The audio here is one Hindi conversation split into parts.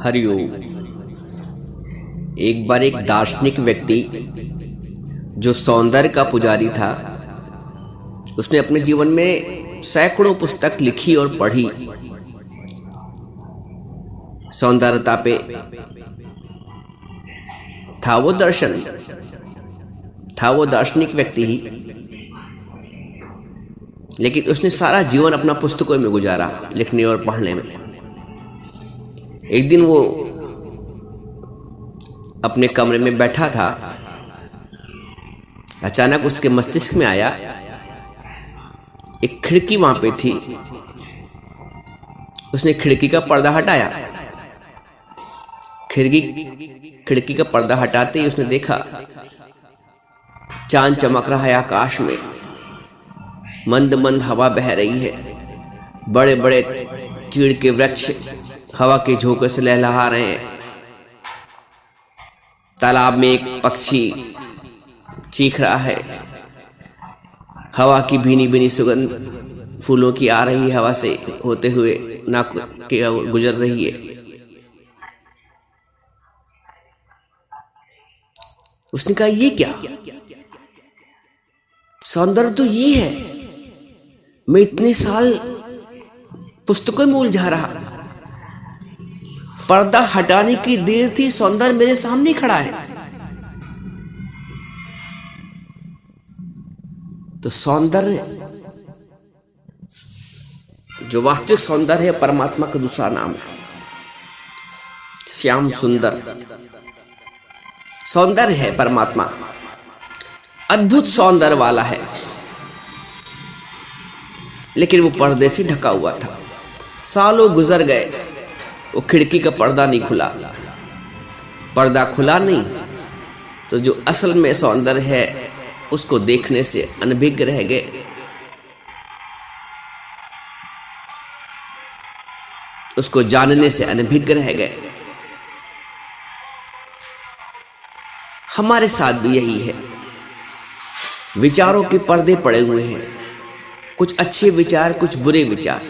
हरिओम। एक बार एक दार्शनिक व्यक्ति जो सौंदर्य का पुजारी था, उसने अपने जीवन में सैकड़ों पुस्तक लिखी और पढ़ी सौंदर्यता पे। था वो दार्शनिक व्यक्ति ही, लेकिन उसने सारा जीवन अपना पुस्तकों में गुजारा, लिखने और पढ़ने में। एक दिन वो अपने कमरे में बैठा था, अचानक उसके मस्तिष्क में आया एक खिड़की वहां पे थी। उसने खिड़की का पर्दा हटाया। खिड़की का पर्दा हटाते ही उसने देखा चांद चमक रहा है आकाश में, मंद मंद हवा बह रही है, बड़े बड़े चीड़ के वृक्ष हवा के झोंके से लहलहा रहे हैं, तालाब में एक पक्षी चीख रहा है, हवा की भीनी भीनी सुगंध फूलों की आ रही है, हवा से होते हुए नाक के गुजर रही है। उसने कहा ये क्या, सौंदर्य तो ये है। मैं इतने साल पुस्तकों में उलझा रहा, पर्दा हटाने की देर थी, सौंदर्य मेरे सामने खड़ा है। तो सौंदर्य, जो वास्तविक सौंदर्य है, परमात्मा का दूसरा नाम है श्याम सुंदर। सौंदर्य है परमात्मा, अद्भुत सौंदर्य वाला है, लेकिन वो पर्दे से ढका हुआ था। सालों गुजर गए, वो खिड़की का पर्दा नहीं खुला। पर्दा खुला नहीं तो जो असल में सौंदर्य है उसको देखने से अनभिज्ञ रह गए। उसको जानने से अनभिज्ञ रह गए। हमारे साथ भी यही है, विचारों के पर्दे पड़े हुए हैं, कुछ अच्छे विचार, कुछ बुरे विचार,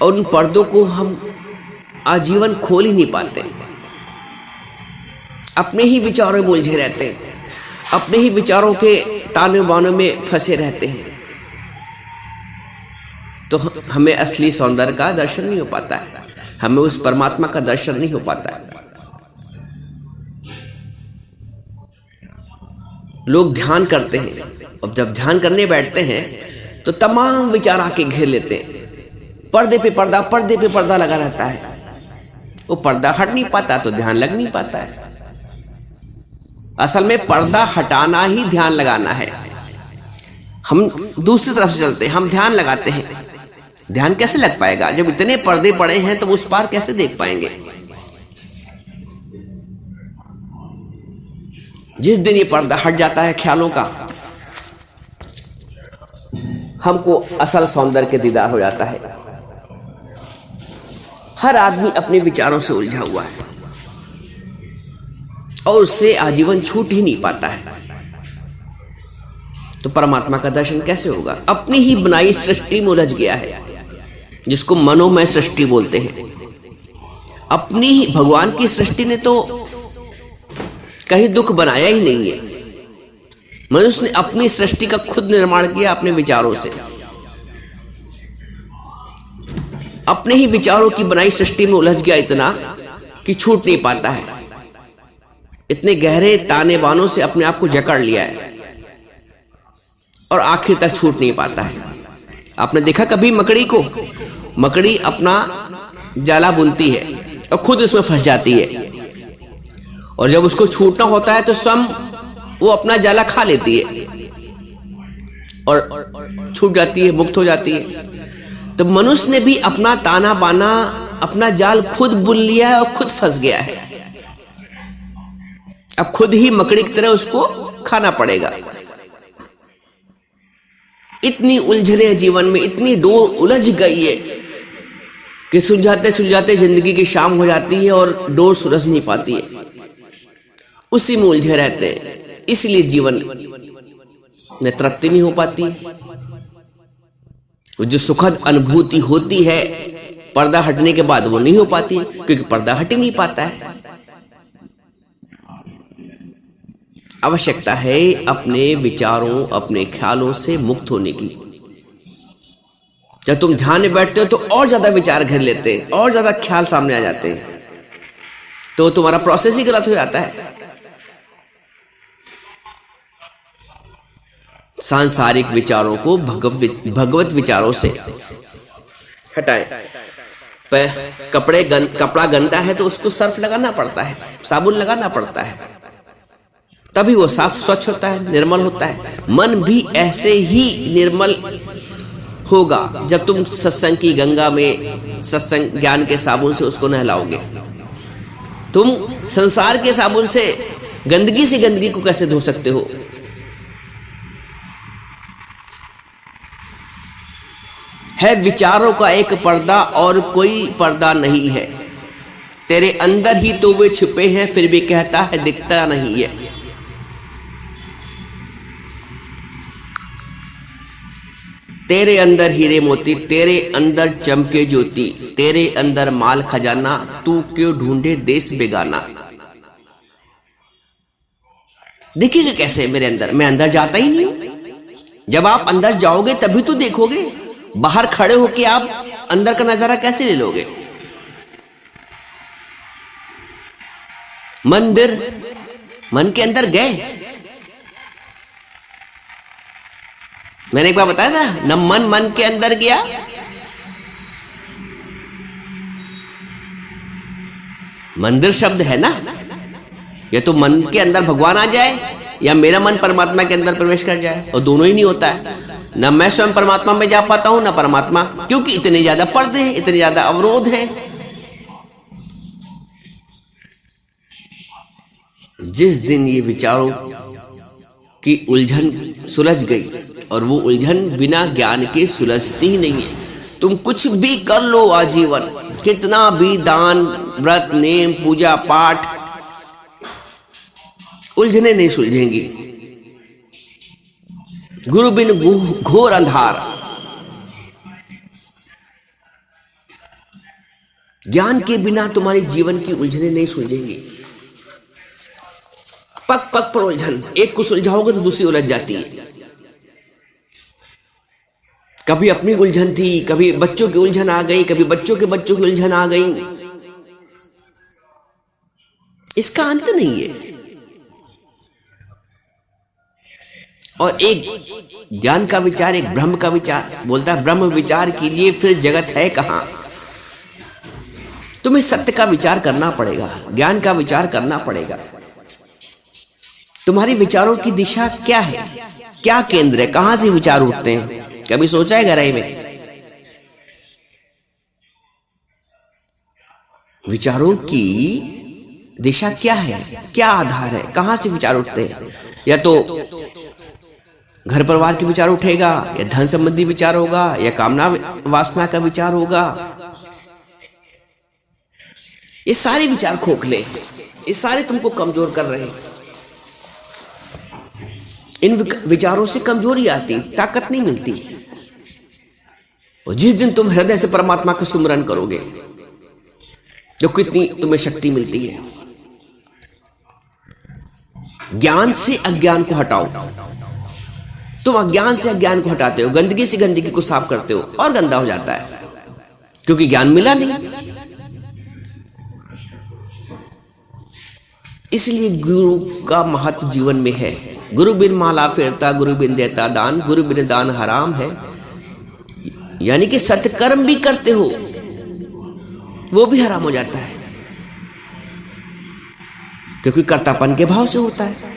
और उन पर्दों को हम आजीवन खोल ही नहीं पाते। अपने ही विचारों में उलझे रहते हैं, अपने ही विचारों के ताने बानों में फंसे रहते हैं, तो हमें असली सौंदर्य का दर्शन नहीं हो पाता है, हमें उस परमात्मा का दर्शन नहीं हो पाता है। लोग ध्यान करते हैं, अब जब ध्यान करने बैठते हैं तो तमाम विचार आके घेर लेते हैं। पर्दे पे पर्दा लगा रहता है, वो पर्दा हट नहीं पाता तो ध्यान लग नहीं पाता है। असल में पर्दा हटाना ही ध्यान लगाना है। हम दूसरी तरफ से चलते हैं, हम ध्यान लगाते हैं। ध्यान कैसे लग पाएगा जब इतने पर्दे पड़े हैं, तो उस पार कैसे देख पाएंगे। जिस दिन ये पर्दा हट जाता है ख्यालों का, हमको असल सौंदर्य के दीदार हो जाता है। हर आदमी अपने विचारों से उलझा हुआ है और उससे आजीवन छूट ही नहीं पाता है। तो परमात्मा का दर्शन कैसे होगा? अपनी ही बनाई सृष्टि में उलझ गया है, जिसको मनोमय सृष्टि बोलते हैं। अपनी ही भगवान की सृष्टि ने तो कहीं दुख बनाया ही नहीं है। मनुष्य ने अपनी सृष्टि का खुद निर्माण किया अपने विचारों से। अपने ही विचारों की बनाई सृष्टि में उलझ गया इतना कि छूट नहीं पाता है। इतने गहरे ताने बानों से अपने आप को जकड़ लिया है और आखिर तक छूट नहीं पाता है। आपने देखा कभी मकड़ी को? मकड़ी अपना जाला बुनती है और खुद उसमें फंस जाती है, और जब उसको छूटना होता है तो स्वयं वो अपना जाला खा लेती है और छूट जाती है, मुक्त हो जाती है। तो मनुष्य ने भी अपना ताना बाना, अपना जाल खुद बुन लिया है और खुद फंस गया है। अब खुद ही मकड़ी की तरह उसको खाना पड़ेगा। इतनी उलझने जीवन में, इतनी डोर उलझ गई है कि सुलझाते सुलझाते जिंदगी की शाम हो जाती है और डोर सुलझ नहीं पाती है, उसी में उलझे रहते हैं। इसलिए जीवन में तृप्ति नहीं हो पाती। वो जो सुखद अनुभूति होती है पर्दा हटने के बाद वो नहीं हो पाती, क्योंकि पर्दा हट ही नहीं पाता है। आवश्यकता है अपने विचारों, अपने ख्यालों से मुक्त होने की। जब तुम ध्यान में बैठते हो तो और ज्यादा विचार घेर लेते हैं, और ज्यादा ख्याल सामने आ जाते हैं, तो तुम्हारा प्रोसेस ही गलत हो जाता है। सांसारिक विचारों को भगवत विचारों से हटाएं। कपड़ा गंदा है तो उसको सर्फ लगाना पड़ता है, साबुन लगाना पड़ता है, तभी वो साफ स्वच्छ होता है, निर्मल होता है। मन भी ऐसे ही निर्मल होगा जब तुम सत्संग की गंगा में, सत्संग ज्ञान के साबुन से उसको नहलाओगे। तुम संसार के साबुन से गंदगी को कैसे धो सकते हो? है विचारों का एक पर्दा और कोई पर्दा नहीं है। तेरे अंदर ही तो वे छिपे हैं, फिर भी कहता है दिखता नहीं है। तेरे अंदर हीरे मोती, तेरे अंदर चमके ज्योति, तेरे अंदर माल खजाना, तू क्यों ढूंढे देश बेगाना। देखिएगा कैसे मेरे अंदर, मैं अंदर जाता ही नहीं हूं। जब आप अंदर जाओगे तभी तो देखोगे। बाहर खड़े होके आप अंदर का नजारा कैसे ले लोगे? मंदिर, मन के अंदर गए, मैंने एक बार बताया था न, मन के अंदर गया, मंदिर शब्द है ना, या तो मन के अंदर भगवान आ जाए या मेरा मन परमात्मा के अंदर प्रवेश कर जाए, और दोनों ही नहीं होता है। न मैं स्वयं परमात्मा में जा पाता हूं, न परमात्मा, क्योंकि इतने ज्यादा पर्दे हैं, इतने ज्यादा अवरोध हैं। जिस दिन ये विचारों की उलझन सुलझ गई, और वो उलझन बिना ज्ञान के सुलझती ही नहीं है। तुम कुछ भी कर लो आजीवन, कितना भी दान, व्रत, नेम, पूजा पाठ, उलझने नहीं सुलझेंगी। गुरु बिन घोर अंधार। ज्ञान के बिना तुम्हारी जीवन की उलझने नहीं सुलझेंगी। पग पग पर उलझन, एक को सुलझाओगे तो दूसरी उलझ जाती है। कभी अपनी उलझन थी, कभी बच्चों की उलझन आ गई, कभी बच्चों की उलझन आ गई। इसका अंत नहीं है। और एक ज्ञान का विचार, एक ब्रह्म का विचार, बोलता है ब्रह्म विचार कीजिए फिर जगत है कहां। तुम्हें सत्य का विचार करना पड़ेगा, ज्ञान का विचार करना पड़ेगा। तुम्हारी विचारों की दिशा क्या है, क्या केंद्र है, कहां से विचार उठते हैं? कभी सोचा है गहराई में? विचारों की दिशा क्या है, क्या आधार है, कहां से विचार उठते हैं? या तो घर परिवार के विचार उठेगा, या धन संबंधी विचार होगा, या कामना वासना का विचार होगा। ये सारे विचार खोखले, ये सारे तुमको कमजोर कर रहे हैं। इन विचारों से कमजोरी आती, ताकत नहीं मिलती। और जिस दिन तुम हृदय से परमात्मा का सुमरन करोगे, जो कितनी तुम्हें शक्ति मिलती है। ज्ञान से अज्ञान को हटाओ। तुम अज्ञान से अज्ञान को हटाते हो, गंदगी से गंदगी को साफ करते हो, और गंदा हो जाता है, क्योंकि ज्ञान मिला नहीं। इसलिए गुरु का महत्व जीवन में है। गुरु बिन माला फेरता, गुरु बिन देता दान, गुरु बिन दान हराम है। यानी कि सत्कर्म भी करते हो वो भी हराम हो जाता है, क्योंकि कर्तापन के भाव से होता है।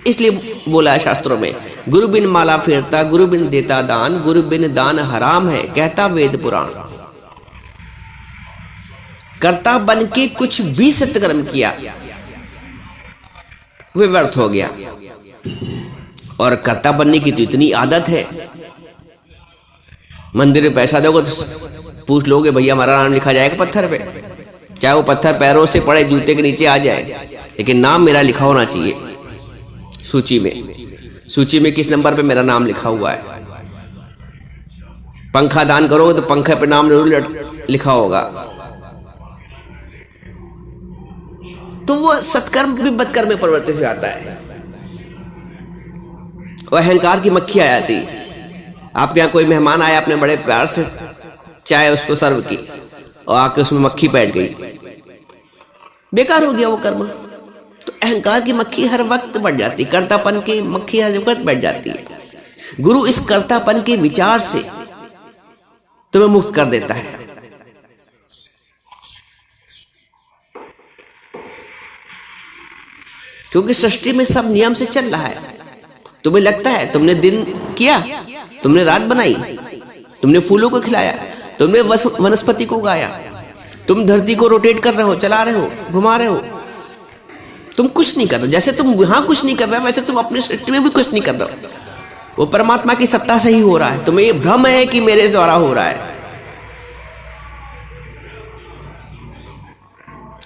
इसलिए बोला है शास्त्रों में, गुरु बिन माला फेरता, गुरु बिन देता दान, गुरु बिन दान हराम है, कहता वेद पुराण। कर्ता बन के कुछ भी सत्कर्म किया वे व्यर्थ हो गया। और कर्ता बनने की तो इतनी आदत है, मंदिर में पैसा दोगे तो पूछ लोगे भैया हमारा नाम लिखा जाएगा पत्थर पे, चाहे वो पत्थर पैरों से पड़े, जूते के नीचे आ जाए, लेकिन नाम मेरा लिखा होना चाहिए सूची में। सूची में किस नंबर पे मेरा नाम लिखा हुआ है। पंखा दान करोगे तो पंखे पे नाम जरूर लिखा होगा। तो वो सत्कर्म भी बदकर्म में परिवर्तित हो जाता है। और अहंकार की मक्खी आ जाती। आपके यहाँ कोई मेहमान आया, आपने बड़े प्यार से चाय उसको सर्व की और आके उसमें मक्खी बैठ गई, बेकार हो गया वो कर्म। तो अहंकार की मक्खी हर वक्त बढ़ जाती, कर्तापन की मक्खी हर वक्त बैठ जाती है। गुरु इस कर्तापन के विचार से तुम्हें मुक्त कर देता है। क्योंकि सृष्टि में सब नियम से चल रहा है। तुम्हें लगता है तुमने दिन किया, तुमने रात बनाई, तुमने फूलों को खिलाया, तुमने वनस्पति को उगाया, तुम धरती को रोटेट कर रहे हो, चला रहे हो, घुमा रहे हो, तुम कुछ नहीं कर रहे। जैसे तुम यहां कुछ नहीं कर रहे वैसे तुम अपनी सृष्टि में भी कुछ नहीं कर रहे हो। वो परमात्मा की सत्ता से ही हो रहा है। तुम्हें ये भ्रम है कि मेरे द्वारा हो रहा है,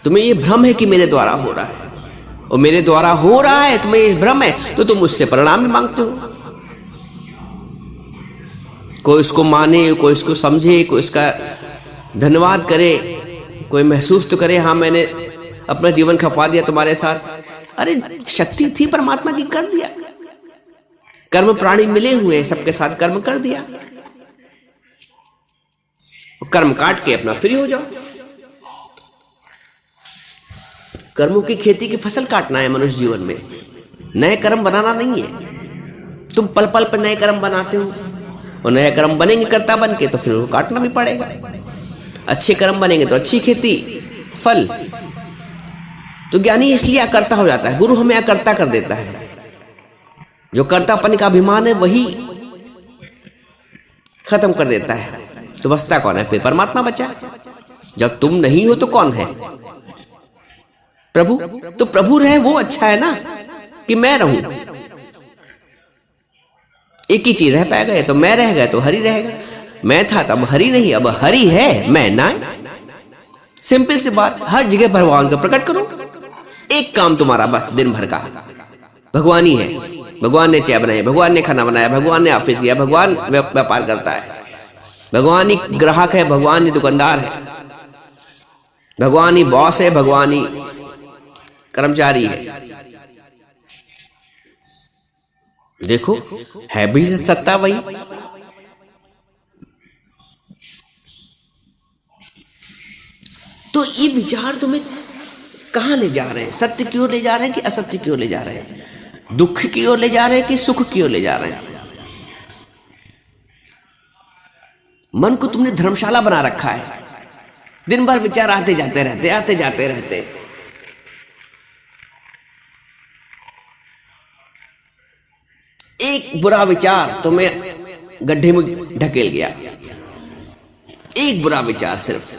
तुम्हें ये भ्रम है कि मेरे द्वारा हो रहा है, और मेरे द्वारा हो रहा है, तुम्हें ये भ्रम है, तो तुम उससे परिणाम भी मांगते हो। कोई इसको माने, कोई इसको समझे, कोई इसका धन्यवाद करे, कोई महसूस तो करे हाँ मैंने अपना जीवन खपा दिया तुम्हारे साथ। अरे शक्ति थी परमात्मा की, कर दिया। कर्म प्राणी मिले हुए सबके साथ कर्म कर दिया। कर्म काट के अपना फ्री हो जाओ। कर्मों की खेती की फसल काटना है मनुष्य जीवन में, नए कर्म बनाना नहीं है। तुम पल पल पर नए कर्म बनाते हो, और नए कर्म बनेंगे कर्ता बन के तो फिर वो काटना भी पड़ेगा। अच्छे कर्म बनेंगे तो अच्छी खेती फल। तो ज्ञानी इसलिए अकर्ता हो जाता है। गुरु हमें अकर्ता कर देता है। जो कर्तापन का अभिमान है वही खत्म कर देता है। तो बचता कौन है फिर? परमात्मा बचा। जब तुम नहीं हो तो कौन है? प्रभु। तो प्रभु रहे वो अच्छा है ना कि मैं रहूं। एक ही चीज रह पाएगा, या तो मैं रह गया तो हरि रहेगा। मैं था तब हरि नहीं, अब हरि है मैं ना। सिंपल सी बात, हर जगह भगवान को प्रकट करो। एक काम तुम्हारा बस दिन भर का, भगवान ही है। भगवान ने चाय बनाई, भगवान ने खाना बनाया, भगवान ने ऑफिस गया, भगवान व्यापार करता है, भगवान ही ग्राहक है, भगवान ही दुकानदार है, भगवान ही बॉस है, भगवान ही कर्मचारी है। देखो है भी सत्ता वही। तो ये विचार तुम्हें कहां ले जा रहे हैं? सत्य की ओर ले जा रहे हैं कि असत्य की ओर ले जा रहे हैं? दुख की ओर ले जा रहे हैं कि सुख की ओर ले जा रहे हैं? मन को तुमने धर्मशाला बना रखा है। दिन भर विचार आते जाते रहते, आते जाते रहते। एक बुरा विचार तुम्हें गड्ढे में ढकेल गया, एक बुरा विचार सिर्फ।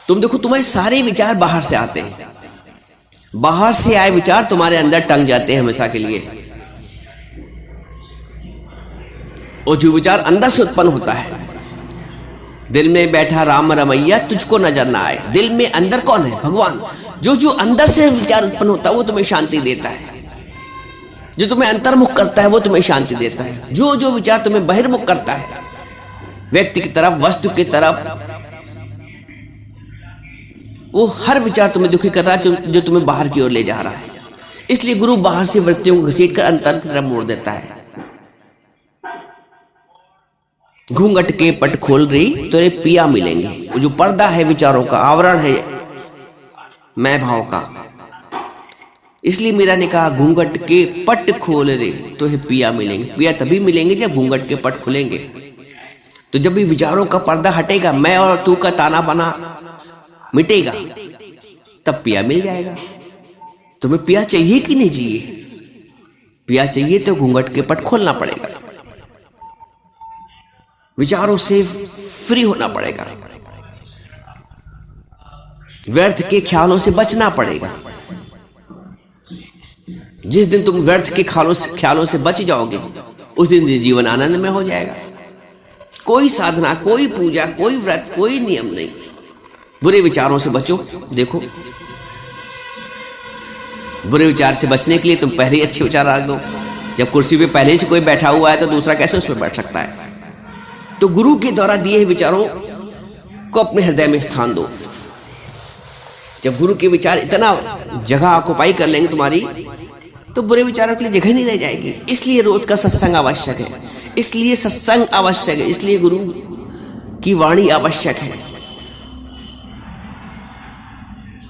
तुम देखो तुम्हारे सारे विचार बाहर से आते हैं, बाहर से आए विचार तुम्हारे अंदर टंग जाते हैं हमेशा के लिए। और जो विचार अंदर से उत्पन्न होता है, दिल में बैठा राम रमैया तुझको नजर ना आए। दिल में अंदर कौन है? भगवान। जो जो अंदर से विचार उत्पन्न होता है वो तुम्हें शांति देता है। जो तुम्हें अंतर्मुख करता है वो तुम्हें शांति देता है। जो जो विचार तुम्हें बहिर्मुख करता है, व्यक्ति की तरफ, वस्तु की तरफ, वो हर विचार तुम्हें दुखी कर रहा है, जो तुम्हें बाहर की ओर ले जा रहा है। इसलिए गुरु बाहर से वृत्तियों को घसीट कर अंतर की तरफ मोड़ देता है। घूंघट के पट खोल रही तो पिया मिलेंगे। वो जो पर्दा है विचारों का, आवरण है मैं भाव का, इसलिए मीरा ने कहा घूंघट के पट खोल रे तो पिया मिलेंगे। पिया तभी मिलेंगे जब घूंघट के पट खुलेंगे। तो जब भी विचारों का पर्दा हटेगा, मैं और तू का ताना बाना मिटेगा, तब पिया मिल जाएगा। तुम्हें पिया चाहिए कि नहीं चाहिए? पिया चाहिए तो घूंघट के पट खोलना पड़ेगा, विचारों से फ्री होना पड़ेगा, व्यर्थ के ख्यालों से बचना पड़ेगा। जिस दिन तुम व्यर्थ के ख्यालों से बच जाओगे, उस दिन जीवन आनंद में हो जाएगा। कोई साधना, कोई पूजा, कोई व्रत, कोई नियम नहीं। बुरे विचारों से बचो। देखो बुरे विचार से बचने के लिए तुम पहले ही अच्छे विचार रख दो। जब कुर्सी पे पहले से कोई बैठा हुआ है तो दूसरा कैसे उस पर बैठ सकता है। तो गुरु के द्वारा दिए हुए विचारों को अपने हृदय में स्थान दो। जब गुरु के विचार इतना जगह ऑक्युपाई कर लेंगे तुम्हारी, तो बुरे विचारों के लिए जगह नहीं रह जाएगी। इसलिए रोज का सत्संग आवश्यक है, इसलिए सत्संग आवश्यक है, इसलिए गुरु की वाणी आवश्यक है।